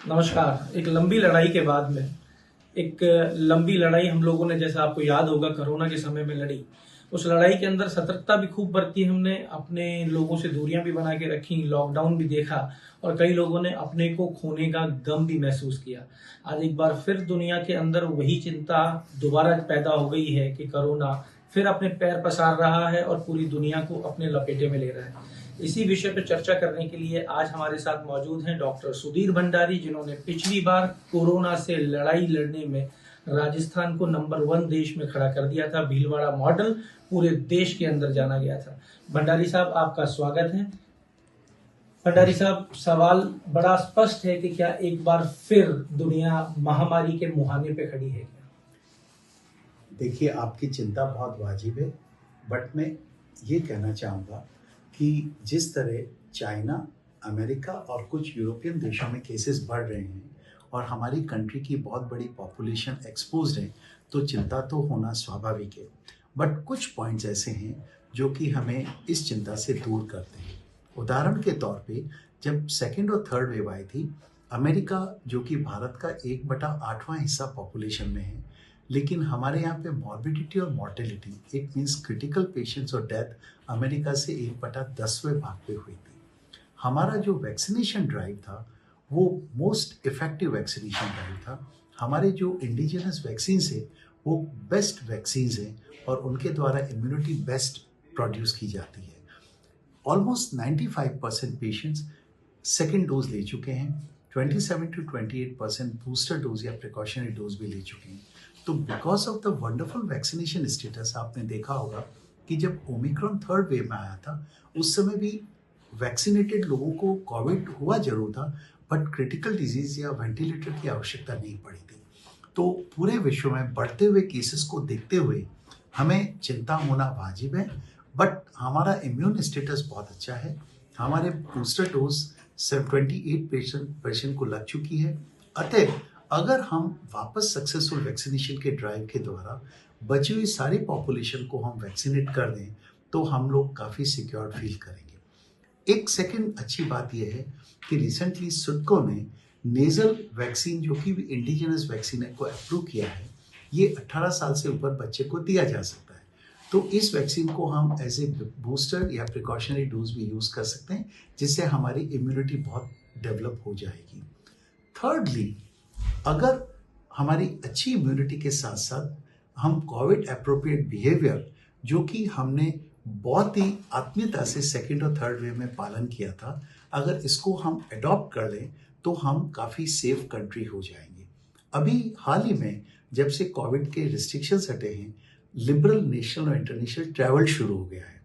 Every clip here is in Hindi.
नमस्कार। एक लंबी लड़ाई के बाद में एक लंबी लड़ाई हम लोगों ने, जैसा आपको याद होगा, कोरोना के समय में लड़ी। उस लड़ाई के अंदर सतर्कता भी खूब बरती हमने, अपने लोगों से दूरियां भी बना के रखी, लॉकडाउन भी देखा और कई लोगों ने अपने को खोने का गम भी महसूस किया। आज एक बार फिर दुनिया के अंदर वही चिंता दोबारा पैदा हो गई है कि कोरोना फिर अपने पैर पसार रहा है और पूरी दुनिया को अपने लपेटे में ले रहा है। इसी विषय पर चर्चा करने के लिए आज हमारे साथ मौजूद हैं डॉक्टर सुधीर भंडारी, जिन्होंने पिछली बार कोरोना से लड़ाई लड़ने में राजस्थान को नंबर 1 देश में खड़ा कर दिया था। भीलवाड़ा मॉडल पूरे देश के अंदर जाना गया था। भंडारी साहब, आपका स्वागत है। भंडारी साहब, सवाल बड़ा स्पष्ट है कि क्या एक बार फिर दुनिया महामारी के मुहाने पे खड़ी है क्या? देखिए, आपकी चिंता बहुत वाजिब है, बट मैं ये कहना चाहूँगा कि जिस तरह चाइना, अमेरिका और कुछ यूरोपियन देशों में केसेस बढ़ रहे हैं और हमारी कंट्री की बहुत बड़ी पॉपुलेशन एक्सपोज्ड है, तो चिंता तो होना स्वाभाविक है। बट कुछ पॉइंट्स ऐसे हैं जो कि हमें इस चिंता से दूर करते हैं। उदाहरण के तौर पे जब सेकेंड और थर्ड वेव आई थी, अमेरिका जो कि भारत का 1/8वां हिस्सा पॉपुलेशन में है, लेकिन हमारे यहाँ पे मॉर्बिडिटी और mortality, it means critical patients और डेथ, अमेरिका से 1/10वें भाग पे हुई थी। हमारा जो वैक्सीनेशन ड्राइव था वो मोस्ट इफेक्टिव वैक्सीनेशन ड्राइव था। हमारे जो इंडिजिनस वैक्सीन है वो बेस्ट वैक्सीन हैं और उनके द्वारा इम्यूनिटी बेस्ट प्रोड्यूस की जाती है। ऑलमोस्ट 95% पेशेंट्स सेकेंड डोज ले चुके हैं, 27 to 28% बूस्टर डोज या प्रिकॉशनरी डोज भी ले चुके हैं। तो because of the wonderful vaccination status, आपने देखा होगा कि जब ओमिक्रॉन थर्ड वेव में आया था उस समय भी वैक्सीनेटेड लोगों को कोविड हुआ जरूर था, बट क्रिटिकल डिजीज या वेंटिलेटर की आवश्यकता नहीं पड़ी थी। तो पूरे विश्व में बढ़ते हुए केसेस को देखते हुए हमें चिंता होना वाजिब है, बट हमारा इम्यून स्टेटस बहुत अच्छा है। हमारे बूस्टर डोज 28% को लग चुकी है। अतः अगर हम वापस सक्सेसफुल वैक्सीनेशन के ड्राइव के द्वारा बची हुई सारी पॉपुलेशन को हम वैक्सीनेट कर दें तो हम लोग काफ़ी सिक्योर फील करेंगे। एक सेकंड अच्छी बात यह है कि रिसेंटली सिडको ने नेजल वैक्सीन, जो कि इंडिजिनस वैक्सीन है, को अप्रूव किया है। ये 18 साल से ऊपर बच्चे को दिया जा सकता है। तो इस वैक्सीन को हम एज ए बूस्टर या प्रिकॉशनरी डोज भी यूज़ कर सकते हैं, जिससे हमारी इम्यूनिटी बहुत डेवलप हो जाएगी। थर्डली, अगर हमारी अच्छी इम्यूनिटी के साथ साथ हम कोविड अप्रोप्रिएट बिहेवियर, जो कि हमने बहुत ही आत्मीयता से सेकेंड और थर्ड वेव में पालन किया था, अगर इसको हम अडॉप्ट कर लें तो हम काफ़ी सेफ कंट्री हो जाएंगे। अभी हाल ही में जब से कोविड के रिस्ट्रिक्शंस हटे हैं, लिबरल नेशनल और इंटरनेशनल ट्रैवल शुरू हो गया है।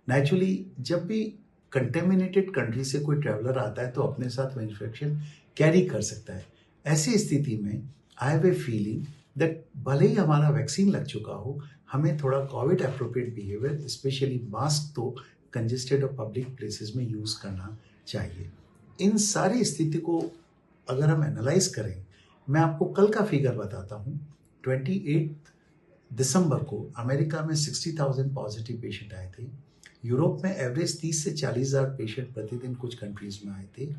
नेचुरली जब भी कंटेमिनेटेड कंट्री से कोई ट्रैवलर आता है तो अपने साथ वो इन्फेक्शन कैरी कर सकता है। ऐसी स्थिति में I have a feeling that भले ही हमारा वैक्सीन लग चुका हो, हमें थोड़ा Covid appropriate behaviour, specially mask तो कंजेस्टेड और पब्लिक प्लेसेस में यूज़ करना चाहिए। इन सारी स्थिति को अगर हम एनालाइज करें, मैं आपको कल का फिगर बताता हूँ। 28 दिसंबर को अमेरिका में 60,000 पॉजिटिव पेशेंट आए थे। यूरोप में एवरेज 30 से 40,000 पेशेंट प्रतिदिन कुछ कंट्रीज में आए थे।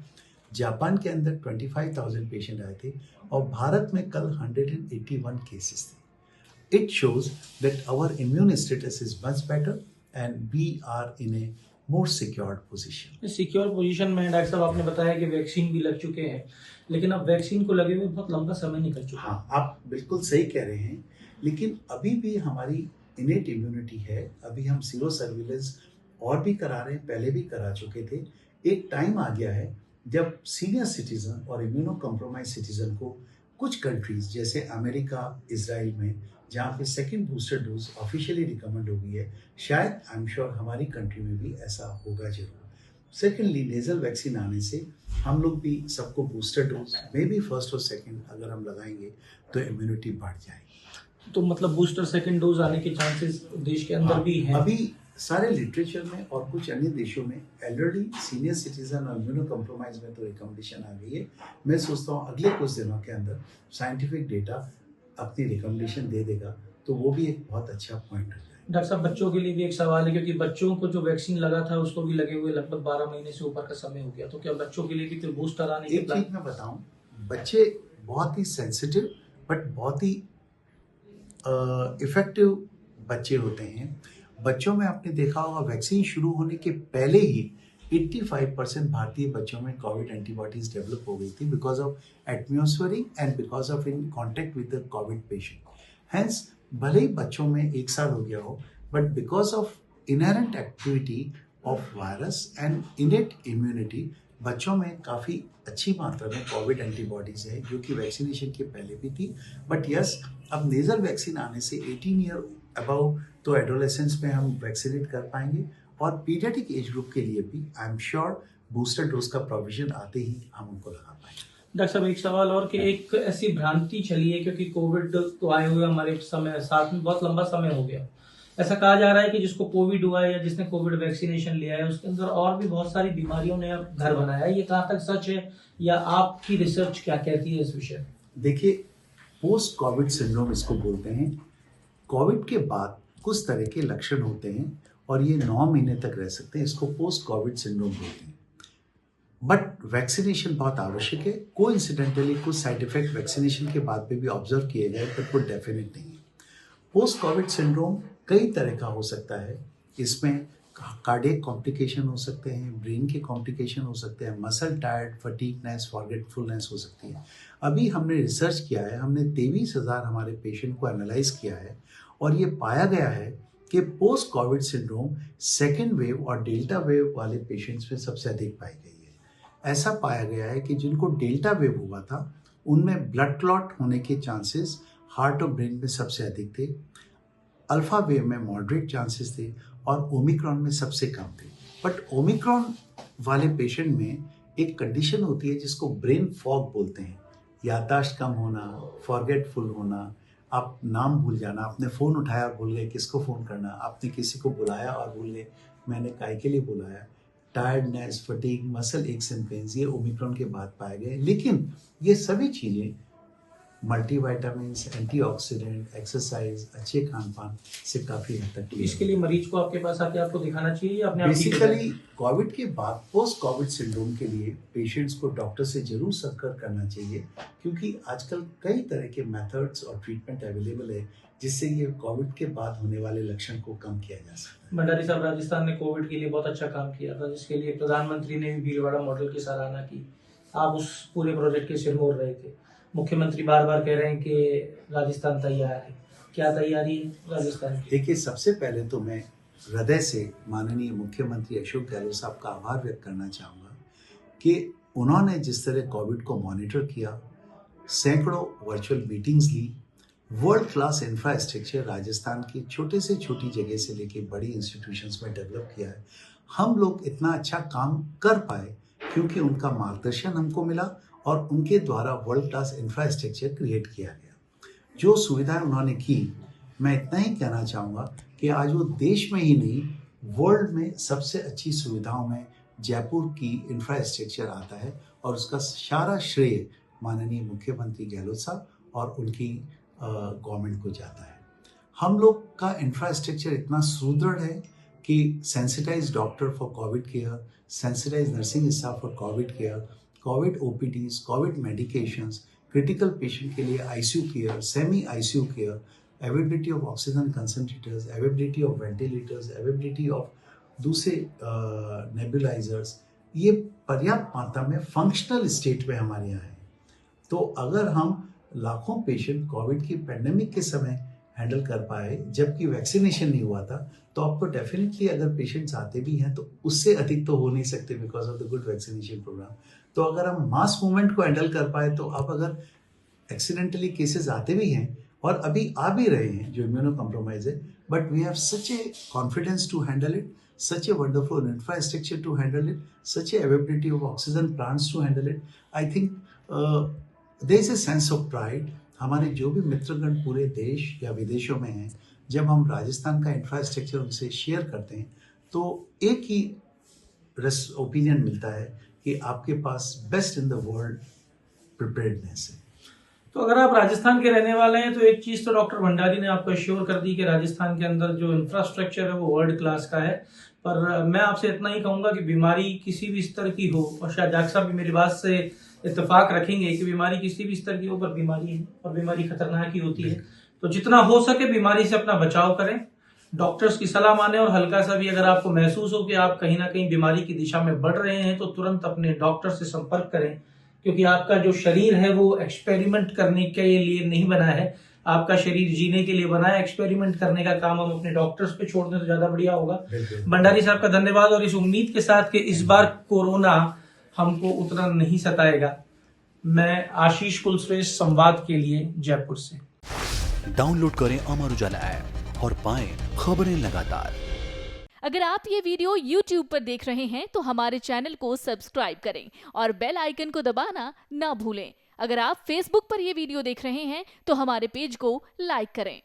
जापान के अंदर 25,000 पेशेंट आए थे और भारत में कल 181 केसेस थे। It shows that our immune status is much better and we are in a more secured position. Secure position में डॉक्टर साहब, आपने बताया कि वैक्सीन भी लग चुके हैं, लेकिन अब वैक्सीन को लगे हुए बहुत लंबा समय निकल चुका है। हाँ, आप बिल्कुल सही कह रहे हैं, लेकिन अभी भी हमारी इनेट इम्यूनिटी है। अभी हम सीरो सर्विलेंस और भी करा रहे हैं, पहले भी करा चुके थे। एक टाइम आ गया है जब सीनियर सिटीजन और इम्यूनो कॉम्प्रोमाइज सिटीजन को कुछ कंट्रीज जैसे अमेरिका, इजराइल में, जहाँ पे second booster dose officially recommend हो गई है, शायद आई एम श्योर हमारी कंट्री में भी ऐसा होगा जरूर। सेकेंडली, नेजल वैक्सीन आने से हम लोग भी सबको booster dose may be first और सेकेंड अगर हम लगाएंगे तो इम्यूनिटी बढ़ जाएगी। तो मतलब बूस्टर सेकेंड डोज आने के चांसेस देश के अंदर भी हैं? अभी सारे लिटरेचर में और कुछ अन्य देशों में एल्डरली, सीनियर सिटीजन और इम्यूनो कॉम्प्रोमाइज में तो रिकमेंडेशन आ गई है। मैं सोचता हूँ अगले कुछ दिनों के अंदर साइंटिफिक डेटा अपनी रिकमेंडेशन दे देगा, तो वो भी एक बहुत अच्छा पॉइंट हो जाएगा। डॉक्टर साहब, बच्चों के लिए भी एक सवाल है, क्योंकि बच्चों को जो वैक्सीन लगा था उसको भी लगे हुए लगभग 12 महीने से ऊपर का समय हो गया, तो क्या बच्चों के लिए भी कोई बूस्टर आने की एक चीज मैं बताऊं, बच्चे बहुत ही सेंसिटिव बट बहुत ही इफेक्टिव बच्चे होते हैं। बच्चों में आपने देखा होगा वैक्सीन शुरू होने के पहले ही 85% भारतीय बच्चों में कोविड एंटीबॉडीज डेवलप हो गई थी because of atmospheric and because of in contact with the Covid patient. Hence भले ही बच्चों में 1 साल हो गया हो but because of inherent activity of virus and innate immunity बच्चों में काफ़ी अच्छी मात्रा में कोविड एंटीबॉडीज है जो कि वैक्सीनेशन के पहले भी थी। बट यस, अब नेजल वैक्सीन आने से 18 ईयर अबव तो एडोलेसेंस में हम वैक्सीनेट कर पाएंगे और पीडियाट्रिक एज ग्रुप के लिए भी I am sure booster dose का प्रोविजन आते ही हम उनको लगा पाएंगे। डॉक्टर साहब एक सवाल और कि एक ऐसी भ्रांति चली है क्योंकि कोविड तो आए हुए हमारे समय साथ में बहुत लंबा समय हो गया, ऐसा कहा जा रहा है कि जिसको कोविड हुआ है या जिसने कोविड वैक्सीनेशन लिया है उसके अंदर और भी बहुत सारी बीमारियों ने अब घर बनाया है। ये कहाँ तक सच है या आपकी रिसर्च क्या कहती है इस विषय में? देखिए, पोस्ट कोविड सिंड्रोम इसको बोलते हैं। कोविड के बाद कुछ तरह के लक्षण होते हैं और ये 9 महीने तक रह सकते हैं, इसको पोस्ट कोविड सिंड्रोम बोलते हैं। बट वैक्सीनेशन बहुत आवश्यक है। कोइंसिडेंटली कुछ साइड इफेक्ट वैक्सीनेशन के बाद भी ऑब्जर्व किए गए बट वो डेफिनेट नहीं है। पोस्ट कोविड सिंड्रोम कई तरह का हो सकता है। इसमें कार्डियक कॉम्प्लिकेशन हो सकते हैं, ब्रेन के कॉम्प्लिकेशन हो सकते हैं, मसल टायर्ड, फटीगनेस, फॉरगेटफुलनेस हो सकती है। अभी हमने रिसर्च किया है, हमने 23,000 हमारे पेशेंट को एनालाइज किया है और ये पाया गया है कि post Covid syndrome second wave और डेल्टा वेव वाले पेशेंट्स में सबसे अधिक पाई गई है। ऐसा पाया गया है कि जिनको डेल्टा वेव हुआ था उनमें ब्लड क्लॉट होने के चांसेस हार्ट और ब्रेन में सबसे अधिक थे, अल्फा वेव में मॉडरेट चांसेस थे और ओमिक्रॉन में सबसे कम थे। बट ओमिक्रॉन वाले पेशेंट में एक कंडीशन होती है जिसको ब्रेन फॉग बोलते हैं, याददाश्त कम होना, फॉरगेटफुल होना, आप नाम भूल जाना, आपने फ़ोन उठाया और भूल गए किसको फ़ोन करना, आपने किसी को बुलाया और भूल गए मैंने काय के लिए बुलाया, tiredness, fatigue, muscle x and pains, ये ओमिक्रॉन के बाद पाए गए। लेकिन ये सभी चीज़ें मल्टीविटामिन्स, एंटीऑक्सीडेंट, एक्सरसाइज, अच्छे खान पान से काफ़ी हद तक। इसके लिए मरीज को आपके पास आके आपको दिखाना चाहिए या अपने आप बेसिकली कोविड के बाद पोस्ट कोविड सिंड्रोम के लिए पेशेंट्स को डॉक्टर से जरूर संपर्क करना चाहिए क्योंकि आजकल कई तरह के मेथड्स और ट्रीटमेंट अवेलेबल है जिससे ये कोविड के बाद होने वाले लक्षण को कम किया जा सकता है। भंडारी साहब, राजस्थान ने कोविड के लिए बहुत अच्छा काम किया था जिसके लिए प्रधानमंत्री ने भी भीलवाड़ा मॉडल की सराहना की। आप उस पूरे प्रोजेक्ट के सिरमौर रहे थे। मुख्यमंत्री बार बार कह रहे हैं कि राजस्थान तैयार है, क्या तैयारी है राजस्थान की? देखिए, सबसे पहले तो मैं हृदय से माननीय मुख्यमंत्री अशोक गहलोत साहब का आभार व्यक्त करना चाहूँगा कि उन्होंने जिस तरह कोविड को मॉनिटर किया, सैकड़ों वर्चुअल मीटिंग्स ली, वर्ल्ड क्लास इंफ्रास्ट्रक्चर राजस्थान की छोटे से छोटी जगह से लेके बड़ी इंस्टीट्यूशंस में डेवलप किया है। हम लोग इतना अच्छा काम कर पाए क्योंकि उनका मार्गदर्शन हमको मिला और उनके द्वारा वर्ल्ड क्लास इंफ्रास्ट्रक्चर क्रिएट किया गया। जो सुविधाएं उन्होंने की, मैं इतना ही कहना चाहूँगा कि आज वो देश में ही नहीं वर्ल्ड में सबसे अच्छी सुविधाओं में जयपुर की इंफ्रास्ट्रक्चर आता है और उसका सारा श्रेय माननीय मुख्यमंत्री गहलोत साहब और उनकी गवर्नमेंट को जाता है। हम लोग का इंफ्रास्ट्रक्चर इतना सुदृढ़ है कि sensitize doctor for Covid care, sensitize nursing staff for Covid care, Covid OPDs, Covid medications, critical patient के लिए ICU care, semi ICU care, availability of oxygen concentrators, availability of ventilators, availability of दूसरे नेबुलाइजर्स, ये पर्याप्त मात्रा में फंक्शनल स्टेट में हमारे यहाँ है। तो अगर हम लाखों पेशेंट कोविड की पेंडेमिक के समय हैंडल कर पाए जबकि वैक्सीनेशन नहीं हुआ था, तो आपको डेफिनेटली अगर पेशेंट्स आते भी हैं तो उससे अधिक तो हो नहीं सकते because of the good vaccination programme. तो अगर हम मास मूवमेंट को हैंडल कर पाए तो आप अगर एक्सीडेंटली केसेस आते भी हैं और अभी आ भी रहे हैं जो इम्यूनो कॉम्प्रोमाइज है, but we have such a confidence to handle it, such a wonderful infrastructure to handle it, such a availability of oxygen plants to handle it. I think there is a sense of pride. हमारे जो भी मित्रगण पूरे देश या विदेशों में हैं, जब हम राजस्थान का इंफ्रास्ट्रक्चर उनसे शेयर करते हैं तो एक ही ओपिनियन मिलता है कि आपके पास best in the world preparedness है। तो अगर आप राजस्थान के रहने वाले हैं तो एक चीज तो डॉक्टर भंडारी ने आपको एश्योर कर दी कि राजस्थान के अंदर जो इंफ्रास्ट्रक्चर है वो वर्ल्ड क्लास का है। पर मैं आपसे इतना ही कहूंगा कि बीमारी किसी भी स्तर की हो, और शायद डॉक्टर साहब भी मेरी बात से इत्तेफाक रखेंगे कि बीमारी किसी भी स्तर की ऊपर बीमारी है और बीमारी खतरनाक ही होती है, तो जितना हो सके बीमारी से अपना बचाव करें, डॉक्टर्स की सलाह माने, और हल्का सा भी अगर आपको महसूस हो कि आप कहीं ना कहीं बीमारी की दिशा में बढ़ रहे हैं तो तुरंत अपने डॉक्टर से संपर्क करें, क्योंकि आपका जो शरीर है वो एक्सपेरिमेंट करने के लिए नहीं बना है, आपका शरीर जीने के लिए बना है। एक्सपेरिमेंट करने का काम हम अपने डॉक्टर्स पे छोड़ दें तो ज्यादा बढ़िया होगा। भंडारी साहब का धन्यवाद, और इस उम्मीद के साथ कि इस बार कोरोना हमको उतना नहीं सताएगा, मैं आशीष कुलश्रेष्ठ संवाद के लिए जयपुर से। डाउनलोड करें अमर उजाला ऐप और पाएं खबरें लगातार। अगर आप ये वीडियो YouTube पर देख रहे हैं तो हमारे चैनल को सब्सक्राइब करें और बेल आइकन को दबाना ना भूलें। अगर आप Facebook पर ये वीडियो देख रहे हैं तो हमारे पेज को लाइक करें।